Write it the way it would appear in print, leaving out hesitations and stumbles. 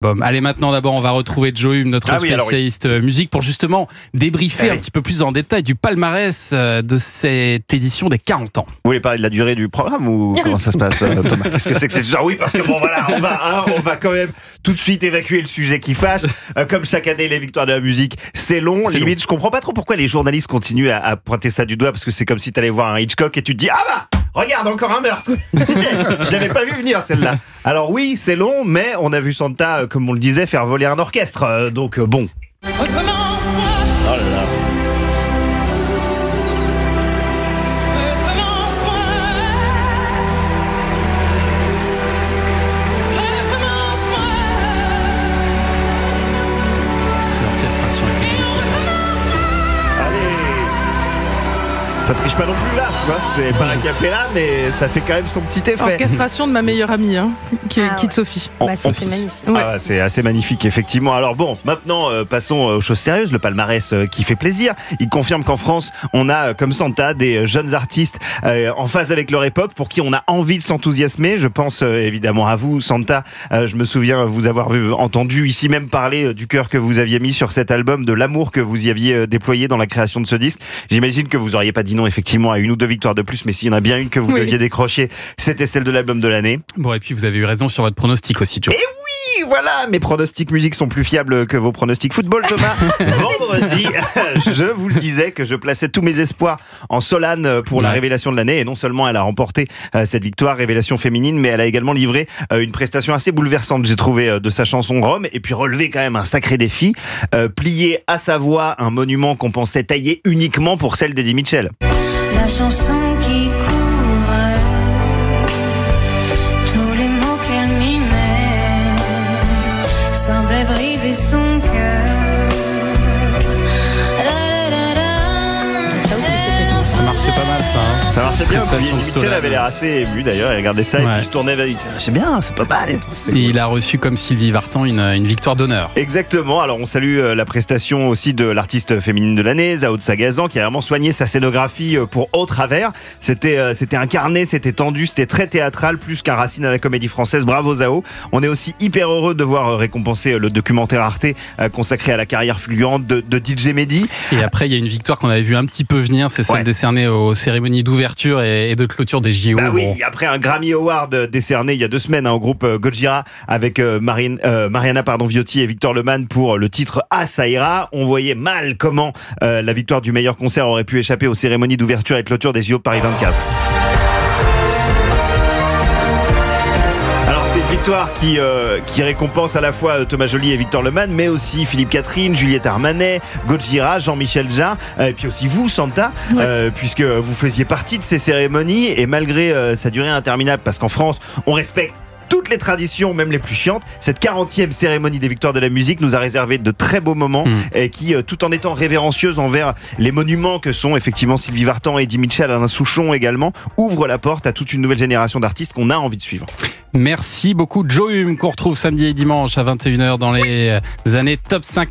Bon, allez, maintenant d'abord on va retrouver Joe Hume, notre spécialiste musique, pour justement débriefer un petit peu plus en détail du palmarès de cette édition des 40 ans. Vous voulez parler de la durée du programme ou comment ça se passe, Thomas? Qu'est-ce que c'est que ces histoires? Oui, parce que bon voilà, on va quand même tout de suite évacuer le sujet qui fâche. Comme chaque année, les victoires de la musique, c'est long. Limite, je comprends pas trop pourquoi les journalistes continuent à pointer ça du doigt, parce que c'est comme si tu allais voir un Hitchcock et tu te dis ah bah regarde, encore un meurtre. Je l'avais pas vu venir celle-là. Alors oui, c'est long, mais on a vu Santa, comme on le disait, faire voler un orchestre. Donc bon. Recommence-moi. Oh là là. Recommence-moi. Recommence-moi. L'orchestration est magnifique. Allez. Ça triche pas non plus là, tu vois. C'est pas un capella, mais ça fait quand même son petit effet. Orchestration de ma meilleure amie, Kit Sophie. Bah, c'était magnifique. Ah, c'est assez magnifique, effectivement. Alors bon, maintenant, passons aux choses sérieuses. Le palmarès qui fait plaisir. Il confirme qu'en France, on a, comme Santa, des jeunes artistes en phase avec leur époque, pour qui on a envie de s'enthousiasmer. Je pense évidemment à vous, Santa. Je me souviens vous avoir entendu ici même parler du cœur que vous aviez mis sur cet album, de l'amour que vous y aviez déployé dans la création de ce disque. J'imagine que vous auriez pas dit non, effectivement, à une ou deux victoires de plus, mais s'il y en a bien une que vous deviez décrocher, c'était celle de l'album de l'année. Bon, et puis vous avez eu raison sur votre pronostic aussi, Joe. Et oui, voilà, mes pronostics musique sont plus fiables que vos pronostics football, Thomas. Vendredi, je vous le disais que je plaçais tous mes espoirs en Solane pour la révélation de l'année. Et non seulement elle a remporté cette victoire, révélation féminine, mais elle a également livré une prestation assez bouleversante, j'ai trouvé, de sa chanson Rome. Et puis relevé quand même un sacré défi, plier à sa voix un monument qu'on pensait taillé uniquement pour celle d'Eddie Mitchell. La chanson qui court, tous les mots qu'elle m'y met semblaient briser son cœur. Ça marchait pas mal, ça. Ça marchait bien. Prestation Mitchell Solane. avait l'air assez ému d'ailleurs. Il regardait ça et puis je tournais vers lui. C'est bien, c'est pas mal. Et tout. Et il a reçu, comme Sylvie Vartan, une victoire d'honneur. Exactement. Alors on salue la prestation aussi de l'artiste féminine de l'année, Zao de Sagazan, qui a vraiment soigné sa scénographie pour Au Travers. C'était incarné, c'était tendu, c'était très théâtral, plus qu'un Racine à la Comédie Française. Bravo Zao. On est aussi hyper heureux de voir récompenser le documentaire Arte consacré à la carrière fulgurante de DJ Mehdi. Et après, il y a une victoire qu'on avait vu un petit peu venir, c'est celle décernée aux cérémonies d'ouverture et de clôture des JO. Bah oui, après un Grammy Award décerné il y a 2 semaines au groupe Gojira avec Mariana Viotti et Victor Lemann pour le titre Ah ça ira, on voyait mal comment la victoire du meilleur concert aurait pu échapper aux cérémonies d'ouverture et clôture des JO de Paris 24. Victoire qui récompense à la fois Thomas Joly et Victor Lemann, mais aussi Philippe Catherine, Juliette Armanet, Gojira, Jean-Michel Jarre, et puis aussi vous, Santa, puisque vous faisiez partie de ces cérémonies, et malgré sa durée interminable, parce qu'en France, on respecte toutes les traditions, même les plus chiantes, cette 40e cérémonie des victoires de la musique nous a réservé de très beaux moments et qui, tout en étant révérencieuse envers les monuments que sont effectivement Sylvie Vartan, Eddie Mitchell, Alain Souchon également, ouvre la porte à toute une nouvelle génération d'artistes qu'on a envie de suivre. Merci beaucoup, Joe Hume, qu'on retrouve samedi et dimanche à 21h dans les années Top 50.